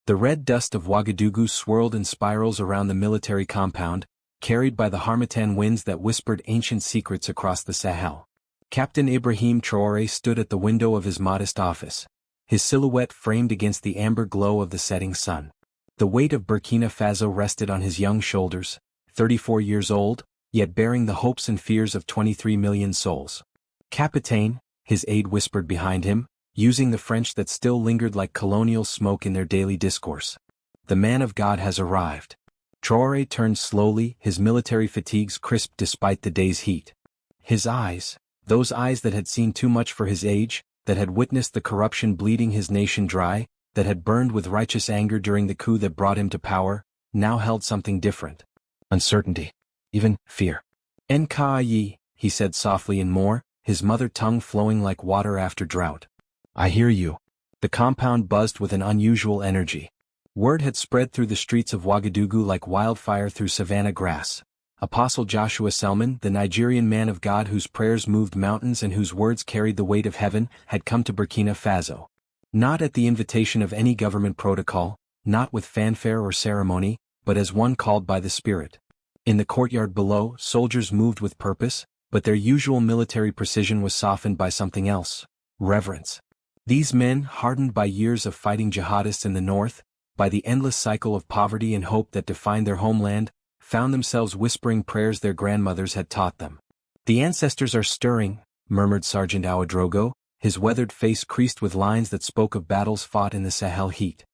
The red dust of Ouagadougou swirled in spirals around the military compound, carried by the harmattan winds that whispered ancient secrets across the Sahel. Captain Ibrahim Traoré stood at the window of his modest office, his silhouette framed against the amber glow of the setting sun. The weight of Burkina Faso rested on his young shoulders, 34 years old, yet bearing the hopes and fears of 23 million souls. "Capitaine," his aide whispered behind him, using the French that still lingered like colonial smoke in their daily discourse. "The man of God has arrived." Traoré turned slowly, his military fatigues crisp despite the day's heat. His eyes, those eyes that had seen too much for his age, that had witnessed the corruption bleeding his nation dry, that had burned with righteous anger during the coup that brought him to power, now held something different. Uncertainty. Even fear. "Nkayi," he said softly in Moor, his mother tongue flowing like water after drought. "I hear you." The compound buzzed with an unusual energy. Word had spread through the streets of Ouagadougou like wildfire through savanna grass. Apostle Joshua Selman, the Nigerian man of God whose prayers moved mountains and whose words carried the weight of heaven, had come to Burkina Faso. Not at the invitation of any government protocol, not with fanfare or ceremony, but as one called by the Spirit. In the courtyard below, soldiers moved with purpose, but their usual military precision was softened by something else: reverence. These men, hardened by years of fighting jihadists in the north, by the endless cycle of poverty and hope that defined their homeland, found themselves whispering prayers their grandmothers had taught them. "The ancestors are stirring," murmured Sergeant Ouedraogo, his weathered face creased with lines that spoke of battles fought in the Sahel heat.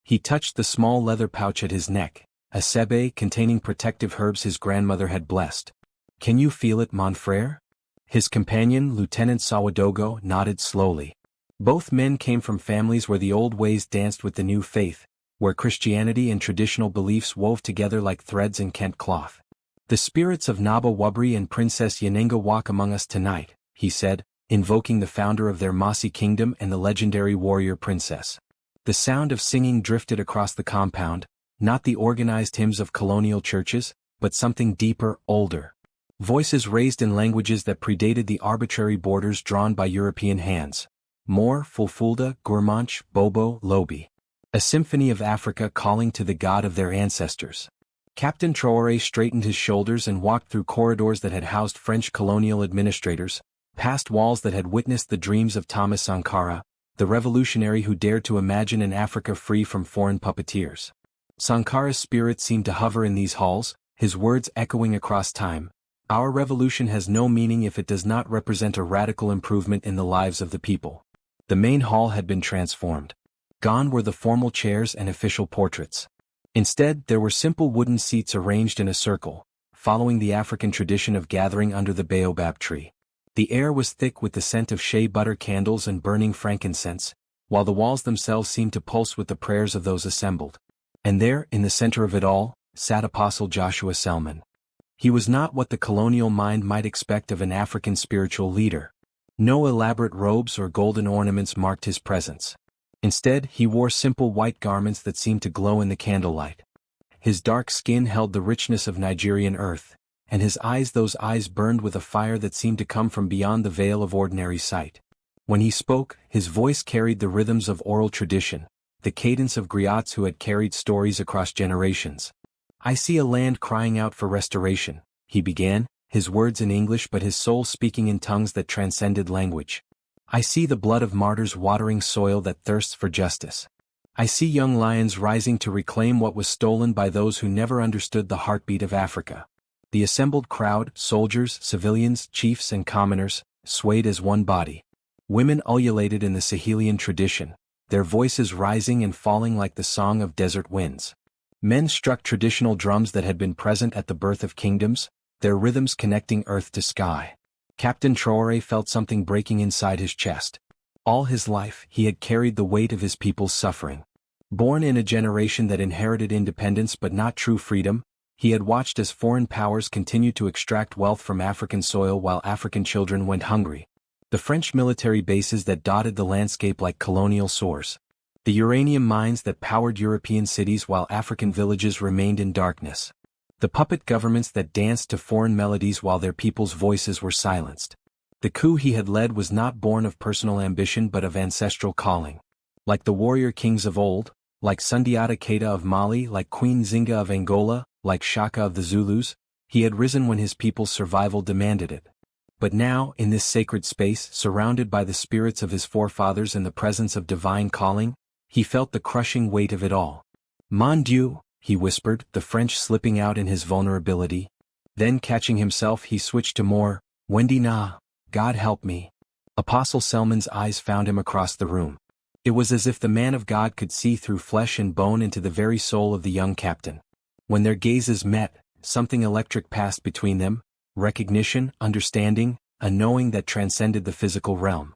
He touched the small leather pouch at his neck, a sebe containing protective herbs his grandmother had blessed. "Can you feel it, mon frère?" His companion, Lieutenant Sawadogo, nodded slowly. Both men came from families where the old ways danced with the new faith, where Christianity and traditional beliefs wove together like threads in Kent cloth. "The spirits of Naba Wabri and Princess Yanenga walk among us tonight," he said, invoking the founder of their Mossi kingdom and the legendary warrior princess. The sound of singing drifted across the compound, not the organized hymns of colonial churches, but something deeper, older. Voices raised in languages that predated the arbitrary borders drawn by European hands. Moor, Fulfulde, Gourmanche, Bobo, Lobi. A symphony of Africa calling to the God of their ancestors. Captain Traoré straightened his shoulders and walked through corridors that had housed French colonial administrators, past walls that had witnessed the dreams of Thomas Sankara, the revolutionary who dared to imagine an Africa free from foreign puppeteers. Sankara's spirit seemed to hover in these halls, his words echoing across time. "Our revolution has no meaning if it does not represent a radical improvement in the lives of the people." The main hall had been transformed. Gone were the formal chairs and official portraits. Instead, there were simple wooden seats arranged in a circle, following the African tradition of gathering under the baobab tree. The air was thick with the scent of shea butter candles and burning frankincense, while the walls themselves seemed to pulse with the prayers of those assembled. And there, in the center of it all, sat Apostle Joshua Selman. He was not what the colonial mind might expect of an African spiritual leader. No elaborate robes or golden ornaments marked his presence. Instead, he wore simple white garments that seemed to glow in the candlelight. His dark skin held the richness of Nigerian earth, and his eyes, those eyes burned with a fire that seemed to come from beyond the veil of ordinary sight. When he spoke, his voice carried the rhythms of oral tradition, the cadence of griots who had carried stories across generations. "I see a land crying out for restoration," he began, his words in English but his soul speaking in tongues that transcended language. "I see the blood of martyrs watering soil that thirsts for justice. I see young lions rising to reclaim what was stolen by those who never understood the heartbeat of Africa." The assembled crowd, soldiers, civilians, chiefs and commoners, swayed as one body. Women ululated in the Sahelian tradition, their voices rising and falling like the song of desert winds. Men struck traditional drums that had been present at the birth of kingdoms, their rhythms connecting earth to sky. Captain Traoré felt something breaking inside his chest. All his life, he had carried the weight of his people's suffering. Born in a generation that inherited independence but not true freedom, he had watched as foreign powers continued to extract wealth from African soil while African children went hungry. The French military bases that dotted the landscape like colonial sores. The uranium mines that powered European cities while African villages remained in darkness. The puppet governments that danced to foreign melodies while their people's voices were silenced. The coup he had led was not born of personal ambition but of ancestral calling. Like the warrior kings of old, Like Sundiata Keita of Mali, like Queen Zinga of Angola, like Shaka of the Zulus, he had risen when his people's survival demanded it. But now, in this sacred space, surrounded by the spirits of his forefathers and the presence of divine calling, he felt the crushing weight of it all. Mon Dieu, he whispered, the French slipping out in his vulnerability. Then catching himself, he switched to more, Wendy na, God help me. Apostle Selman's eyes found him across the room. It was as if the man of God could see through flesh and bone into the very soul of the young captain. When their gazes met, something electric passed between them, recognition, understanding, a knowing that transcended the physical realm.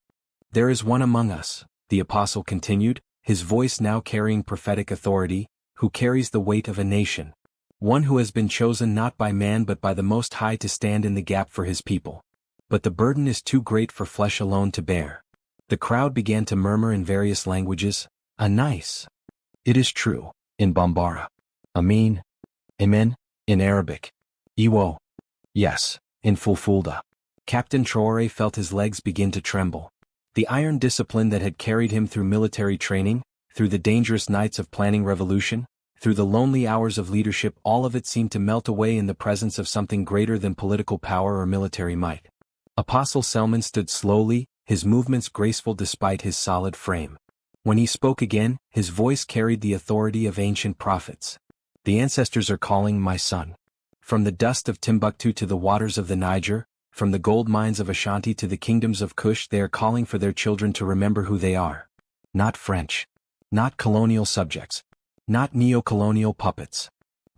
There is one among us, the apostle continued, his voice now carrying prophetic authority, who carries the weight of a nation. One who has been chosen not by man but by the Most High to stand in the gap for his people. But the burden is too great for flesh alone to bear. The crowd began to murmur in various languages, Anais. It is true, in Bambara. Amin. Amen, in Arabic. Iwo. Yes, in Fulfulde. Captain Traoré felt his legs begin to tremble. The iron discipline that had carried him through military training, through the dangerous nights of planning revolution, through the lonely hours of leadership, all of it seemed to melt away in the presence of something greater than political power or military might. Apostle Selman stood slowly, his movements graceful despite his solid frame. When he spoke again, his voice carried the authority of ancient prophets. The ancestors are calling, my son. From the dust of Timbuktu to the waters of the Niger, from the gold mines of Ashanti to the kingdoms of Kush, they are calling for their children to remember who they are. Not French. Not colonial subjects. Not neocolonial puppets.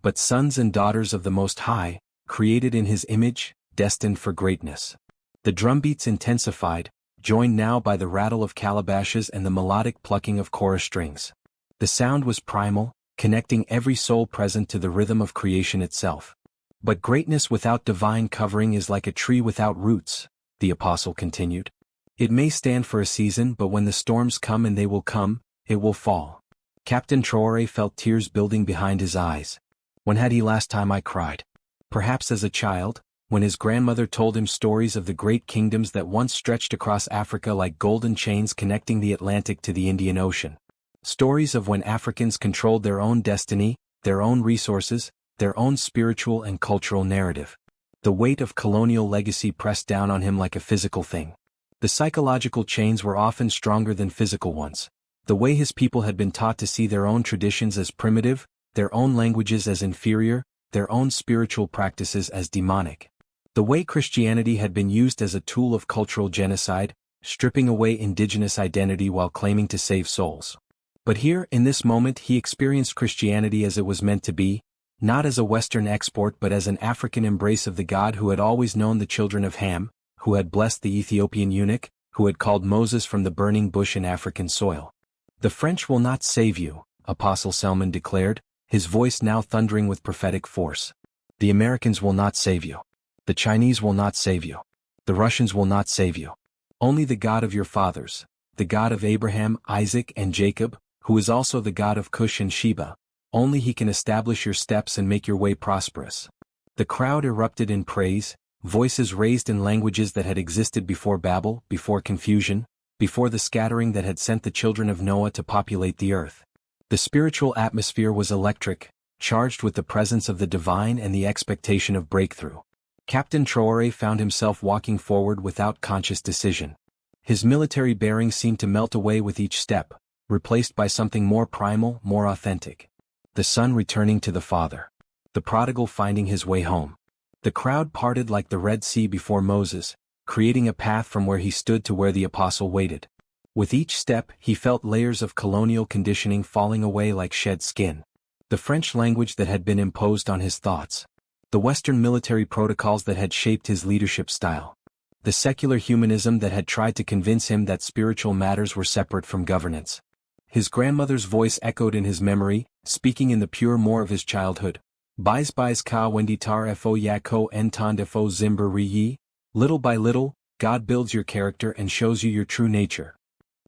But sons and daughters of the Most High, created in His image, destined for greatness. The drumbeats intensified, joined now by the rattle of calabashes and the melodic plucking of chorus strings. The sound was primal, connecting every soul present to the rhythm of creation itself. But greatness without divine covering is like a tree without roots, the apostle continued. It may stand for a season, but when the storms come, and they will come, it will fall. Captain Traoré felt tears building behind his eyes. When had he last time I cried? Perhaps as a child, when his grandmother told him stories of the great kingdoms that once stretched across Africa like golden chains connecting the Atlantic to the Indian Ocean. Stories of when Africans controlled their own destiny, their own resources, their own spiritual and cultural narrative. The weight of colonial legacy pressed down on him like a physical thing. The psychological chains were often stronger than physical ones. The way his people had been taught to see their own traditions as primitive, their own languages as inferior, their own spiritual practices as demonic. The way Christianity had been used as a tool of cultural genocide, stripping away indigenous identity while claiming to save souls. But here, in this moment, he experienced Christianity as it was meant to be, not as a Western export but as an African embrace of the God who had always known the children of Ham, who had blessed the Ethiopian eunuch, who had called Moses from the burning bush in African soil. The French will not save you, Apostle Selman declared, his voice now thundering with prophetic force. The Americans will not save you. The Chinese will not save you. The Russians will not save you. Only the God of your fathers, the God of Abraham, Isaac, and Jacob, who is also the God of Cush and Sheba, only He can establish your steps and make your way prosperous. The crowd erupted in praise, voices raised in languages that had existed before Babel, before confusion, before the scattering that had sent the children of Noah to populate the earth. The spiritual atmosphere was electric, charged with the presence of the divine and the expectation of breakthrough. Captain Traoré found himself walking forward without conscious decision. His military bearings seemed to melt away with each step, replaced by something more primal, more authentic. The son returning to the Father. The prodigal finding his way home. The crowd parted like the Red Sea before Moses, creating a path from where he stood to where the apostle waited. With each step, he felt layers of colonial conditioning falling away like shed skin. The French language that had been imposed on his thoughts. The Western military protocols that had shaped his leadership style. The secular humanism that had tried to convince him that spiritual matters were separate from governance. His grandmother's voice echoed in his memory, speaking in the pure more of his childhood. Bais ka wenditar fo yako entand fo zimber yi. Little by little, God builds your character and shows you your true nature.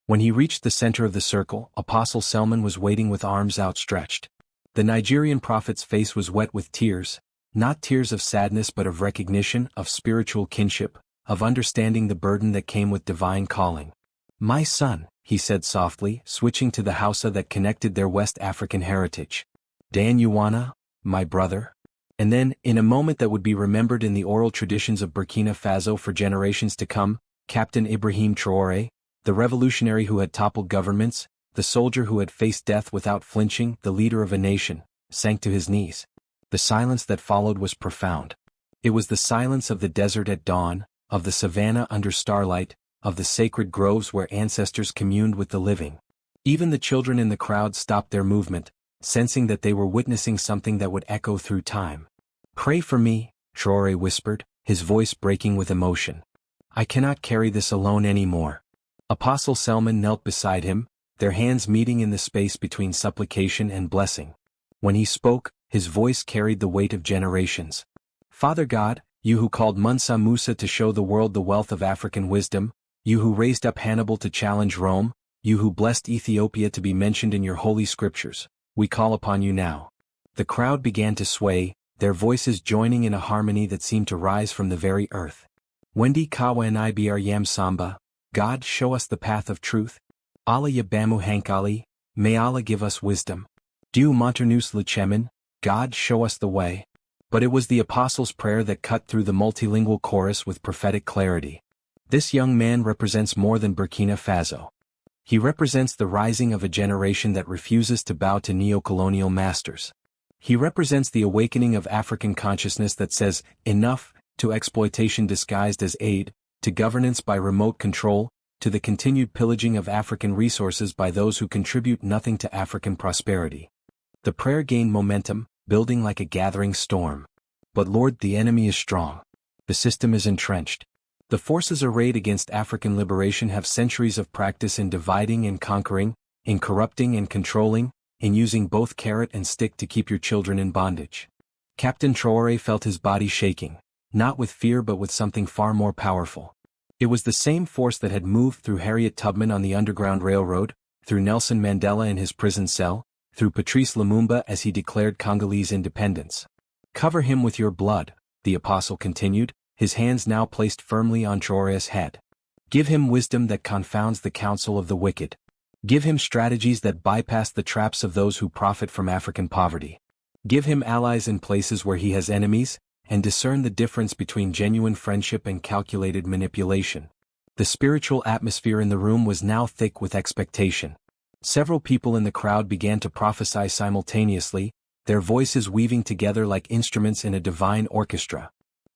When he reached the center of the circle, Apostle Selman was waiting with arms outstretched. The Nigerian prophet's face was wet with tears, not tears of sadness but of recognition, of spiritual kinship, of understanding the burden that came with divine calling. My son, he said softly, switching to the Hausa that connected their West African heritage. Dan Yuwana, my brother? And then, in a moment that would be remembered in the oral traditions of Burkina Faso for generations to come, Captain Ibrahim Traoré, the revolutionary who had toppled governments, the soldier who had faced death without flinching, the leader of a nation, sank to his knees. The silence that followed was profound. It was the silence of the desert at dawn, of the savannah under starlight, of the sacred groves where ancestors communed with the living. Even the children in the crowd stopped their movement, sensing that they were witnessing something that would echo through time. "Pray for me," Traoré whispered, his voice breaking with emotion. "I cannot carry this alone anymore." Apostle Selman knelt beside him, their hands meeting in the space between supplication and blessing. When he spoke, his voice carried the weight of generations. "Father God, you who called Mansa Musa to show the world the wealth of African wisdom, you who raised up Hannibal to challenge Rome, you who blessed Ethiopia to be mentioned in your holy scriptures, we call upon you now." The crowd began to sway, their voices joining in a harmony that seemed to rise from the very earth. "Wendi Kawa and Ibr Yam Samba, God show us the path of truth. Allah Yabamu Hankali, may Allah give us wisdom. Dieu Monternus Lechemin, God show us the way." But it was the apostle's prayer that cut through the multilingual chorus with prophetic clarity. This young man represents more than Burkina Faso. He represents the rising of a generation that refuses to bow to neocolonial masters. He represents the awakening of African consciousness that says, enough, to exploitation disguised as aid, to governance by remote control, to the continued pillaging of African resources by those who contribute nothing to African prosperity. The prayer gained momentum, building like a gathering storm. But Lord, the enemy is strong. The system is entrenched. The forces arrayed against African liberation have centuries of practice in dividing and conquering, in corrupting and controlling, in using both carrot and stick to keep your children in bondage. Captain Traoré felt his body shaking, not with fear but with something far more powerful. It was the same force that had moved through Harriet Tubman on the Underground Railroad, through Nelson Mandela in his prison cell, through Patrice Lumumba as he declared Congolese independence. "Cover him with your blood," the apostle continued, his hands now placed firmly on Traoré's head. "Give him wisdom that confounds the counsel of the wicked. Give him strategies that bypass the traps of those who profit from African poverty. Give him allies in places where he has enemies, and discern the difference between genuine friendship and calculated manipulation." The spiritual atmosphere in the room was now thick with expectation. Several people in the crowd began to prophesy simultaneously, their voices weaving together like instruments in a divine orchestra.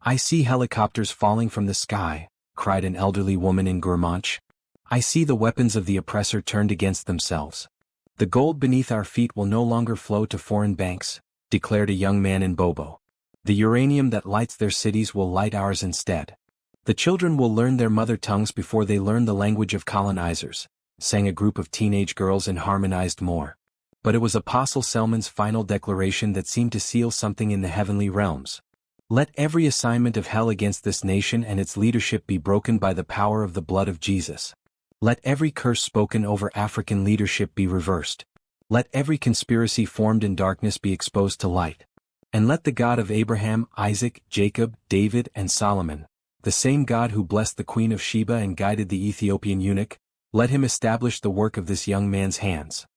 "I see helicopters falling from the sky," cried an elderly woman in Gurmanch. "I see the weapons of the oppressor turned against themselves. The gold beneath our feet will no longer flow to foreign banks," declared a young man in Bobo. "The uranium that lights their cities will light ours instead. The children will learn their mother tongues before they learn the language of colonizers," sang a group of teenage girls in harmonized Moor. But it was Apostle Selman's final declaration that seemed to seal something in the heavenly realms. "Let every assignment of hell against this nation and its leadership be broken by the power of the blood of Jesus. Let every curse spoken over African leadership be reversed. Let every conspiracy formed in darkness be exposed to light. And let the God of Abraham, Isaac, Jacob, David, and Solomon, the same God who blessed the Queen of Sheba and guided the Ethiopian eunuch, let him establish the work of this young man's hands."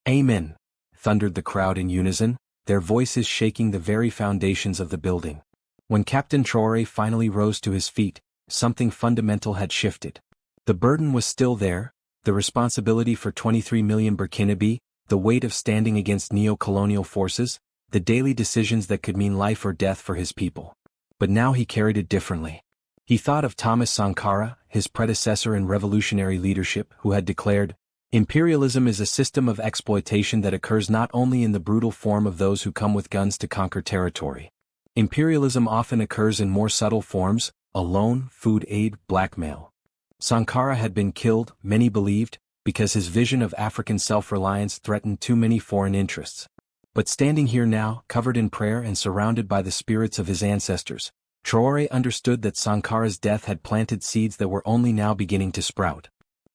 "Amen," thundered the crowd in unison, their voices shaking the very foundations of the building. When Captain Traoré finally rose to his feet, something fundamental had shifted. The burden was still there, the responsibility for 23 million Burkinabe, the weight of standing against neo-colonial forces, the daily decisions that could mean life or death for his people. But now he carried it differently. He thought of Thomas Sankara, his predecessor in revolutionary leadership, who had declared, "Imperialism is a system of exploitation that occurs not only in the brutal form of those who come with guns to conquer territory. Imperialism often occurs in more subtle forms: a loan, food aid, blackmail." Sankara had been killed, many believed, because his vision of African self-reliance threatened too many foreign interests. But standing here now, covered in prayer and surrounded by the spirits of his ancestors, Traoré understood that Sankara's death had planted seeds that were only now beginning to sprout.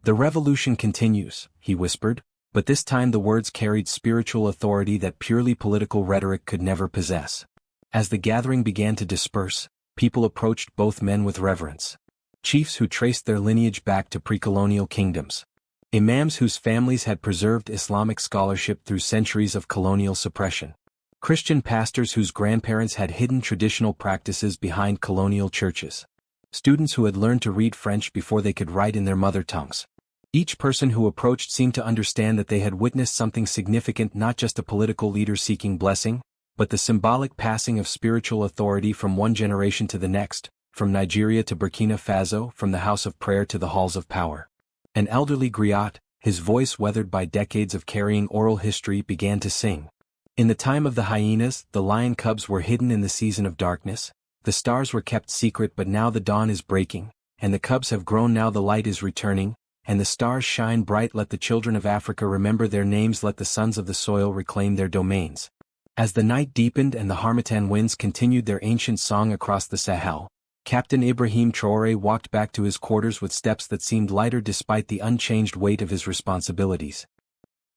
"The revolution continues," he whispered, but this time the words carried spiritual authority that purely political rhetoric could never possess. As the gathering began to disperse, people approached both men with reverence. Chiefs who traced their lineage back to pre-colonial kingdoms. Imams whose families had preserved Islamic scholarship through centuries of colonial suppression. Christian pastors whose grandparents had hidden traditional practices behind colonial churches. Students who had learned to read French before they could write in their mother tongues. Each person who approached seemed to understand that they had witnessed something significant, not just a political leader seeking blessing, but the symbolic passing of spiritual authority from one generation to the next, from Nigeria to Burkina Faso, from the house of prayer to the halls of power. An elderly griot, his voice weathered by decades of carrying oral history, began to sing. In the time of the hyenas, the lion cubs were hidden in the season of darkness, the stars were kept secret, but now the dawn is breaking, and the cubs have grown, now the light is returning, and the stars shine bright. Let the children of Africa remember their names, let the sons of the soil reclaim their domains. As the night deepened and the harmattan winds continued their ancient song across the Sahel, Captain Ibrahim Traoré walked back to his quarters with steps that seemed lighter despite the unchanged weight of his responsibilities.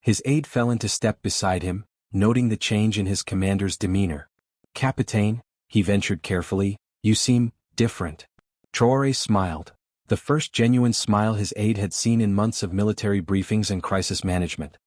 His aide fell into step beside him, noting the change in his commander's demeanor. "Capitaine," he ventured carefully, "you seem different." Traoré smiled, the first genuine smile his aide had seen in months of military briefings and crisis management.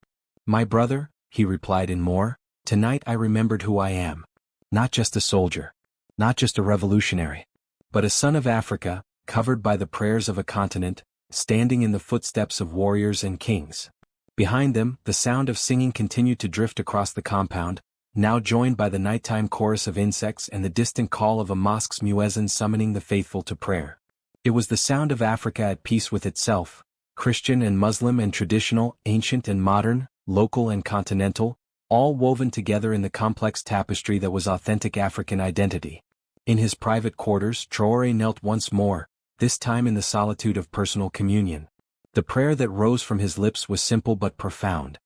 "My brother," he replied in more, "tonight I remembered who I am. Not just a soldier. Not just a revolutionary. But a son of Africa, covered by the prayers of a continent, standing in the footsteps of warriors and kings." Behind them, the sound of singing continued to drift across the compound, now joined by the nighttime chorus of insects and the distant call of a mosque's muezzin summoning the faithful to prayer. It was the sound of Africa at peace with itself, Christian and Muslim and traditional, ancient and modern, local and continental, all woven together in the complex tapestry that was authentic African identity. In his private quarters, Traoré knelt once more, this time in the solitude of personal communion. The prayer that rose from his lips was simple but profound.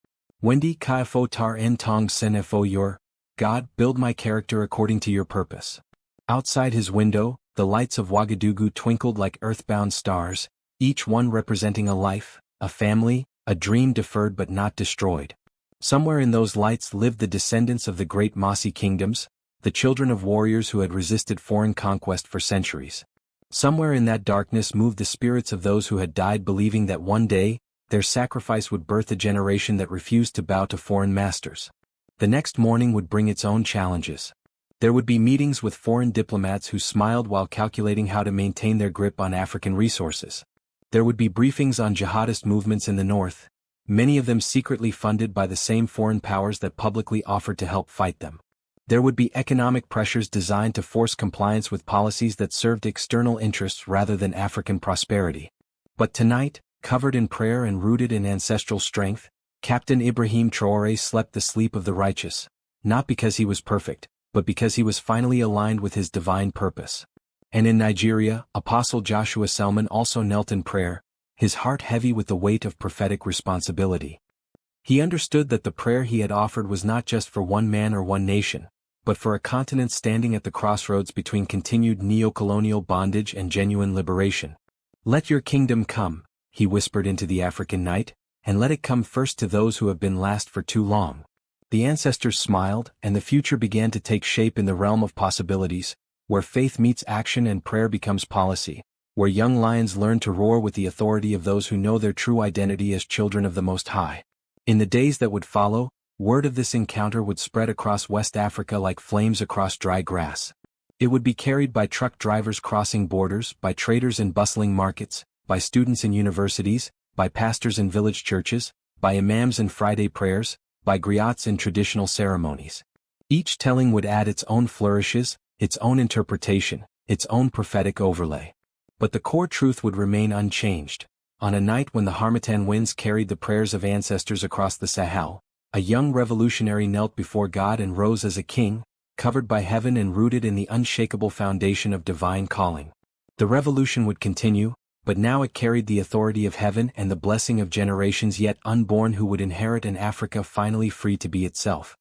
"Wendi kafo tar en tong senefo your, God, build my character according to your purpose." Outside his window, the lights of Ouagadougou twinkled like earthbound stars, each one representing a life, a family, a dream deferred but not destroyed. Somewhere in those lights lived the descendants of the great Mossi kingdoms, the children of warriors who had resisted foreign conquest for centuries. Somewhere in that darkness moved the spirits of those who had died believing that one day, their sacrifice would birth a generation that refused to bow to foreign masters. The next morning would bring its own challenges. There would be meetings with foreign diplomats who smiled while calculating how to maintain their grip on African resources. There would be briefings on jihadist movements in the north, many of them secretly funded by the same foreign powers that publicly offered to help fight them. There would be economic pressures designed to force compliance with policies that served external interests rather than African prosperity. But tonight, covered in prayer and rooted in ancestral strength, Captain Ibrahim Traoré slept the sleep of the righteous, not because he was perfect, but because he was finally aligned with his divine purpose. And in Nigeria, Apostle Joshua Selman also knelt in prayer, his heart heavy with the weight of prophetic responsibility. He understood that the prayer he had offered was not just for one man or one nation, but for a continent standing at the crossroads between continued neocolonial bondage and genuine liberation. "Let your kingdom come," he whispered into the African night, "and let it come first to those who have been last for too long." The ancestors smiled, and the future began to take shape in the realm of possibilities, where faith meets action and prayer becomes policy, where young lions learn to roar with the authority of those who know their true identity as children of the Most High. In the days that would follow, word of this encounter would spread across West Africa like flames across dry grass. It would be carried by truck drivers crossing borders, by traders in bustling markets, by students in universities, by pastors in village churches, by imams in Friday prayers, by griots in traditional ceremonies. Each telling would add its own flourishes, its own interpretation, its own prophetic overlay. But the core truth would remain unchanged. On a night when the harmattan winds carried the prayers of ancestors across the Sahel, a young revolutionary knelt before God and rose as a king, covered by heaven and rooted in the unshakable foundation of divine calling. The revolution would continue, but now it carried the authority of heaven and the blessing of generations yet unborn who would inherit an Africa finally free to be itself.